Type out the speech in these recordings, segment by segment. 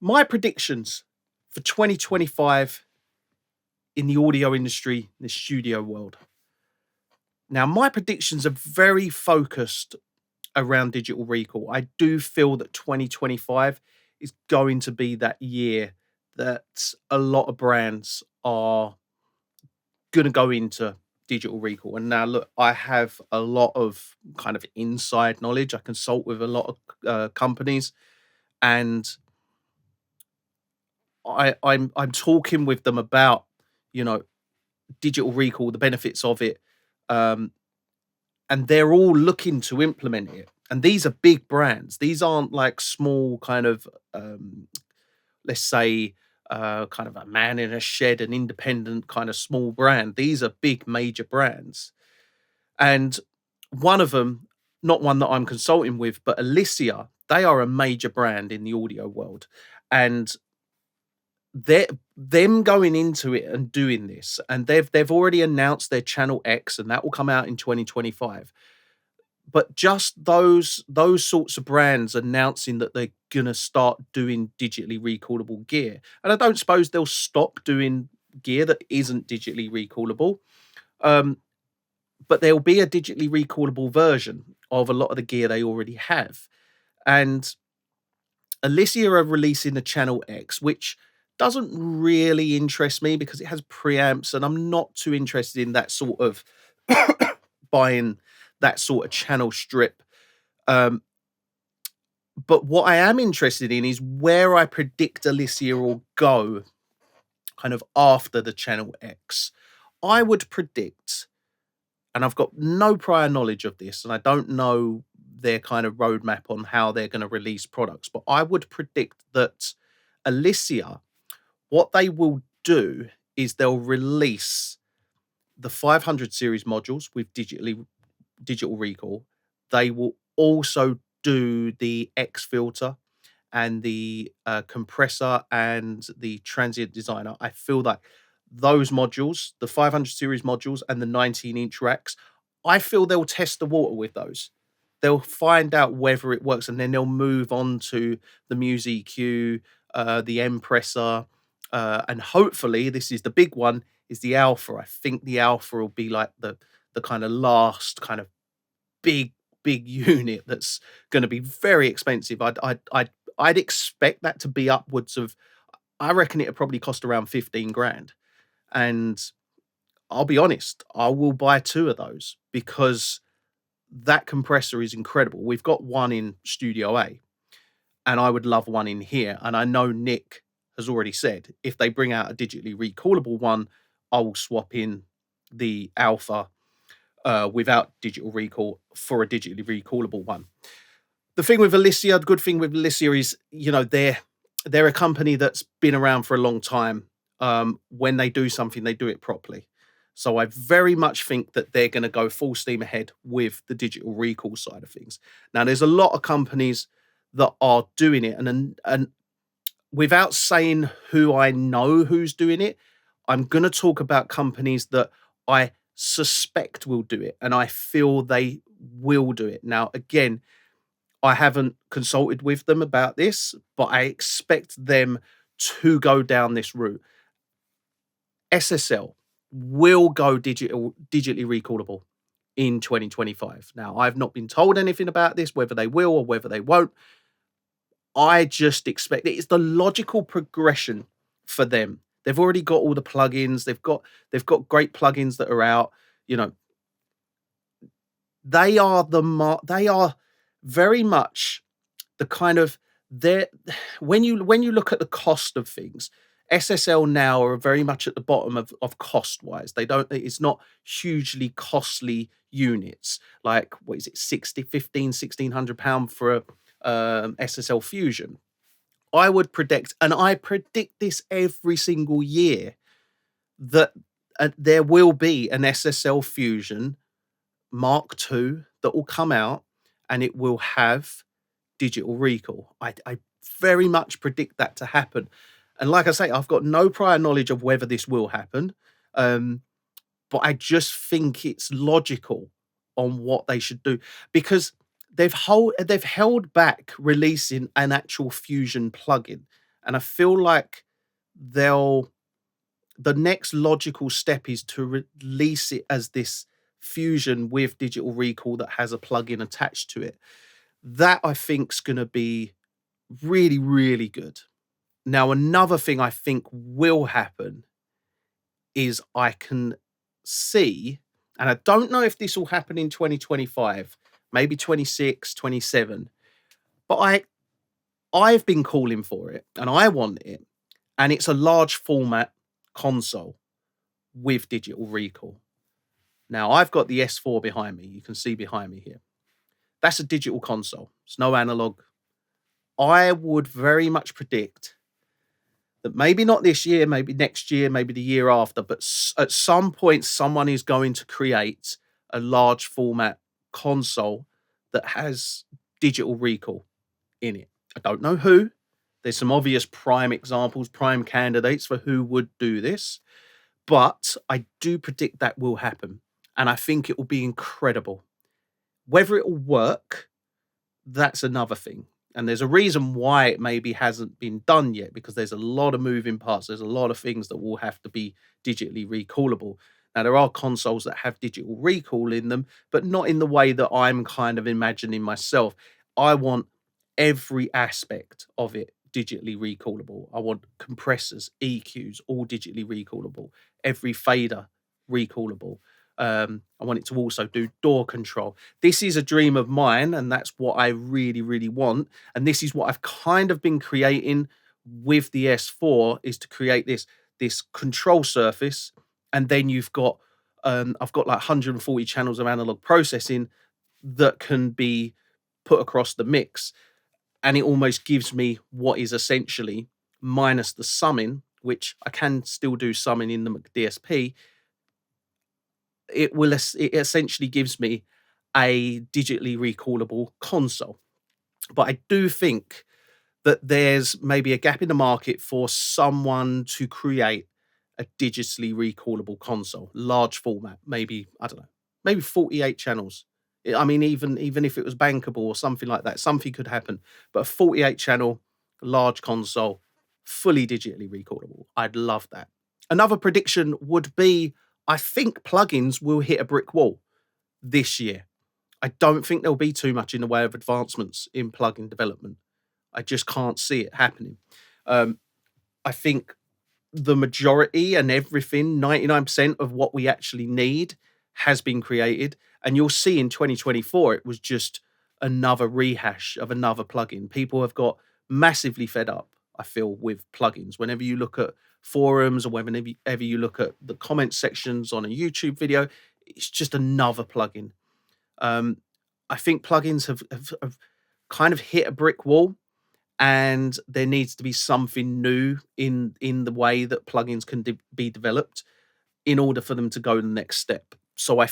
My predictions for 2025 in the audio industry, the studio world. Now, my predictions are very focused around digital recall. I do feel that 2025 is going to be that year that a lot of brands are going to go into digital recall. And now, look, I have a lot of kind of inside knowledge. I consult with a lot of companies, and I'm talking with them about you know digital recall, the benefits of it, um, and they're all looking to implement it. And these are big brands. These aren't like small kind of, let's say, kind of a man in a shed, an independent kind of small brand. These are big major brands, and one of them, not one that I'm consulting with, but Alysia, they are a major brand in the audio world, and they're them going into it and doing this, and they've already announced their Channel X, and that will come out in 2025. But just those sorts of brands announcing that they're gonna start doing digitally recallable gear, and I don't suppose they'll stop doing gear that isn't digitally recallable, um, but there'll be a digitally recallable version of a lot of the gear they already have. And Alysia are releasing the Channel X, which doesn't really interest me because it has preamps, and I'm not too interested in that sort of buying that sort of channel strip. Um, but what I am interested in is where I predict Alysia will go kind of after the Channel X. I would predict, and I've got no prior knowledge of this, and I don't know their kind of roadmap on how they're going to release products, but I would predict that Alysia, what they will do is they'll release the 500 series modules with digital recall. They will also do the X filter and the compressor and the transient designer. I feel like those modules, the 500 series modules and the 19-inch racks, I feel they'll test the water with those. They'll find out whether it works, and then they'll move on to the Muse EQ, the Empressor, and hopefully this is the big one, is the Alpha. I think the Alpha will be like the kind of last kind of big unit that's going to be very expensive. I'd expect that to be upwards of. I reckon it'd probably cost around 15 grand. And I'll be honest, I will buy two of those because that compressor is incredible. We've got one in Studio A, and I would love one in here. And I know Nick has already said if they bring out a digitally recallable one, I will swap in the Alpha without digital recall for a digitally recallable one. The thing with Alysia, the good thing with Alysia is, they're a company that's been around for a long time. When they do something, they do it properly. So I very much think that they're going to go full steam ahead with the digital recall side of things. Now, there's a lot of companies that are doing it, and without saying who I know who's doing it, I'm going to talk about companies that I suspect will do it, and I feel they will do it. Now, again, I haven't consulted with them about this, but I expect them to go down this route. SSL will go digitally recallable in 2025. Now, I've not been told anything about this, whether they will or whether they won't. I just expect it. It's the logical progression for them. They've already got all the plugins. They've got great plugins that are out. You know, they are very much the kind of there when you look at the cost of things. SSL now are very much at the bottom of cost wise. It's not hugely costly units. Like, what is it, 1600 pound for a SSL Fusion. I would predict, and I predict this every single year, that there will be an SSL Fusion Mark II that will come out, and it will have digital recall. I very much predict that to happen. And like I say, I've got no prior knowledge of whether this will happen, but I just think it's logical on what they should do, because they've held back releasing an actual Fusion plugin. And I feel like they'll the next logical step is to release it as this fusion with Digital Recall that has a plugin attached to it. That I think's going to be really, really good. Now, another thing I think will happen is I can see, and I don't know if this will happen in 2025, maybe 26, 27, but I've been calling for it and I want it, and it's a large format console with Digital Recall. Now, I've got the S4 behind me. You can see behind me here. That's a digital console. It's no analog. I would very much predict that maybe not this year, maybe next year, maybe the year after, but at some point, someone is going to create a large format console that has Digital Recall in it. I don't know who. There's some obvious prime examples, prime candidates for who would do this, but I do predict that will happen. And I think it will be incredible. Whether it will work, that's another thing. And there's a reason why it maybe hasn't been done yet, because there's a lot of moving parts. There's a lot of things that will have to be digitally recallable. Now, there are consoles that have digital recall in them, but not in the way that I'm kind of imagining myself. I want every aspect of it digitally recallable. I want compressors, EQs, all digitally recallable. Every fader recallable. I want it to also do door control. This is a dream of mine, and that's what I really, really want. And this is what I've kind of been creating with the S4, is to create this control surface, and then you've got I've got like 140 channels of analog processing that can be put across the mix, and it almost gives me what is essentially, minus the summing, which I can still do summing in the DSP. It essentially gives me a digitally recallable console. But I do think that there's maybe a gap in the market for someone to create a digitally recallable console, large format, maybe, I don't know, maybe 48 channels. I mean, even if it was bankable or something like that, something could happen. But a 48 channel large console, fully digitally recallable, I'd love that. Another prediction would be, I think plugins will hit a brick wall this year. I don't think there'll be too much in the way of advancements in plugin development. I just can't see it happening. I think the majority and everything, 99% of what we actually need has been created. And you'll see in 2024, it was just another rehash of another plugin. People have got massively fed up, I feel, with plugins. Whenever you look at forums or whenever you look at the comment sections on a YouTube video, it's just another plugin. I think plugins have kind of hit a brick wall, and there needs to be something new in the way that plugins can be developed in order for them to go to the next step. So I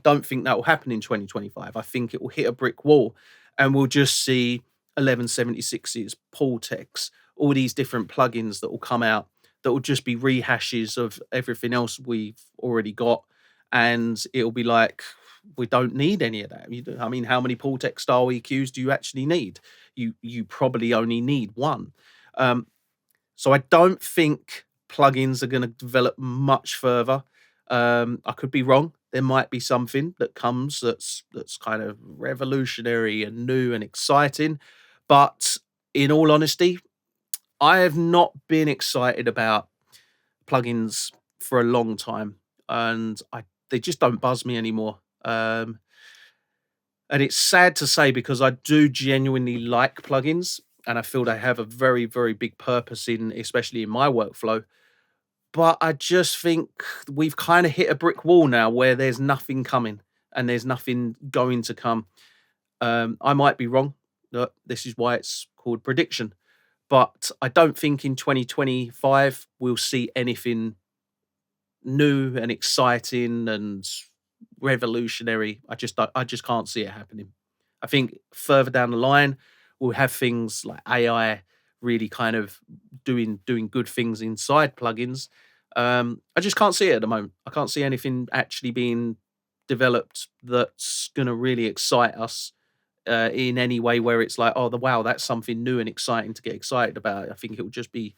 don't think that will happen in 2025. I think it will hit a brick wall, and we'll just see 1176s, Portex, all these different plugins that will come out that will just be rehashes of everything else we've already got, and it'll be like, we don't need any of that. I mean, how many Portex style EQs do you actually need? You probably only need one. So I don't think plugins are going to develop much further. I could be wrong. There might be something that comes that's kind of revolutionary and new and exciting. But in all honesty, I have not been excited about plugins for a long time, and they just don't buzz me anymore. And it's sad to say, because I do genuinely like plugins, and I feel they have a very, very big purpose especially in my workflow. But I just think we've kind of hit a brick wall now where there's nothing coming and there's nothing going to come. I might be wrong. This is why it's called prediction. But I don't think in 2025 we'll see anything new and exciting and revolutionary. I just can't see it happening. I think further down the line we'll have things like AI really kind of doing good things inside plugins. I just can't see it at the moment. I can't see anything actually being developed that's going to really excite us in any way where it's like, oh, wow, that's something new and exciting to get excited about. I think it will just be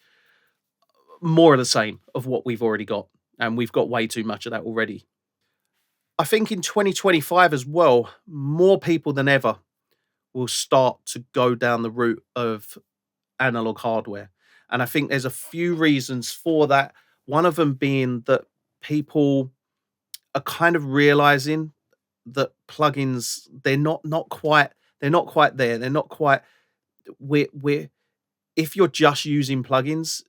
more of the same of what we've already got, and we've got way too much of that already. I think in 2025 as well, more people than ever will start to go down the route of analog hardware. And I think there's a few reasons for that. One of them being that people are kind of realizing that plugins, they're not quite there. They're not quite we're if you're just using plugins,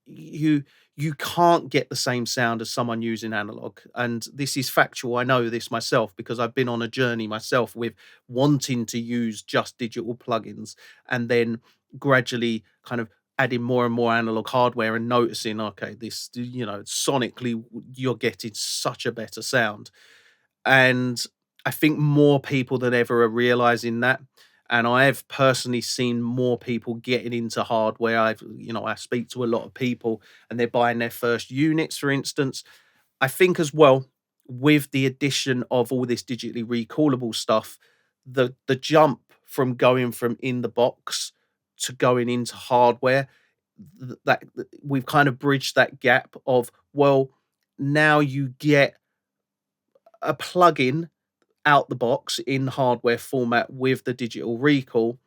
you you can't get the same sound as someone using analog, and this is factual. I know this myself because I've been on a journey myself with wanting to use just digital plugins, and then gradually kind of adding more and more analog hardware and noticing, okay, this, sonically you're getting such a better sound. And I think more people than ever are realizing that. And I've personally seen more people getting into hardware. I speak to a lot of people and they're buying their first units, for instance. I think as well, with the addition of all this digitally recallable stuff, the jump from going from in the box to going into hardware, we've kind of bridged that gap of, well, now you get a plugin out the box in hardware format with the digital recall.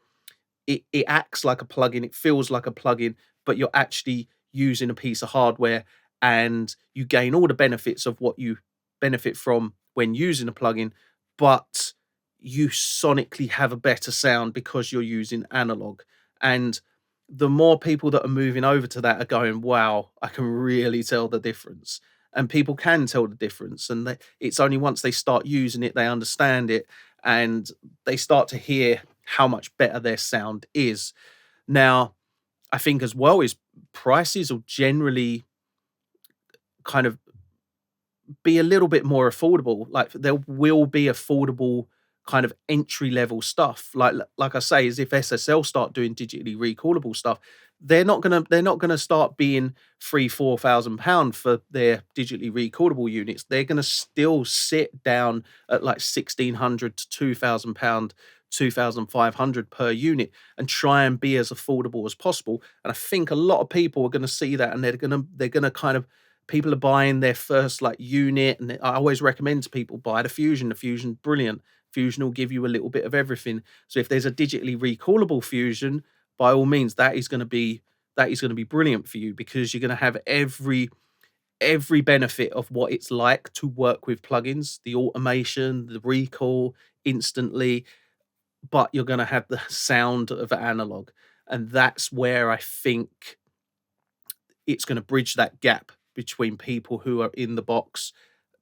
It acts like a plugin, it feels like a plugin, but you're actually using a piece of hardware, and you gain all the benefits of what you benefit from when using a plugin, but you sonically have a better sound because you're using analog. And the more people that are moving over to that are going, wow, I can really tell the difference. And people can tell the difference. And it's only once they start using it, they understand it, and they start to hear how much better their sound is. Now, I think as well is prices will generally kind of be a little bit more affordable. Like there will be affordable kind of entry level stuff. Like I say, is if SSL start doing digitally recallable stuff, they're not gonna start being £3,000-4,000 for their digitally recallable units. They're gonna still sit down at like £1,600 to £2,000, 2,500 per unit, and try and be as affordable as possible. And I think a lot of people are gonna see that, and they're gonna kind of, people are buying their first like unit, and I always recommend to people, buy the Fusion. The Fusion's brilliant. Fusion will give you a little bit of everything. So if there's a digitally recallable Fusion, by all means, that is going to be brilliant for you, because you're going to have every benefit of what it's like to work with plugins, the automation, the recall instantly, but you're going to have the sound of analog. And that's where I think it's going to bridge that gap between people who are in the box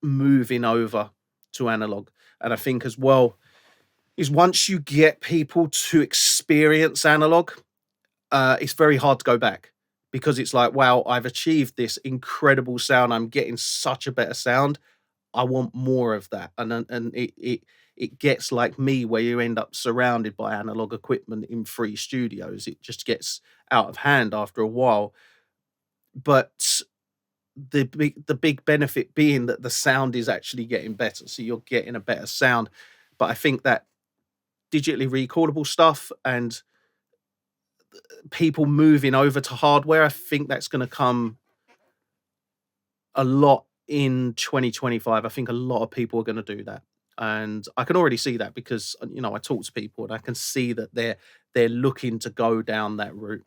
moving over to analog. And I think as well is, once you get people to experience analog, it's very hard to go back, because it's like, wow, I've achieved this incredible sound. I'm getting such a better sound. I want more of that. And it gets like me, where you end up surrounded by analog equipment in free studios. It just gets out of hand after a while. But the big benefit being that the sound is actually getting better. So you're getting a better sound. But I think that digitally recordable stuff and people moving over to hardware, I think that's going to come a lot in 2025. I think a lot of people are going to do that. And I can already see that because I talk to people and I can see that they're looking to go down that route.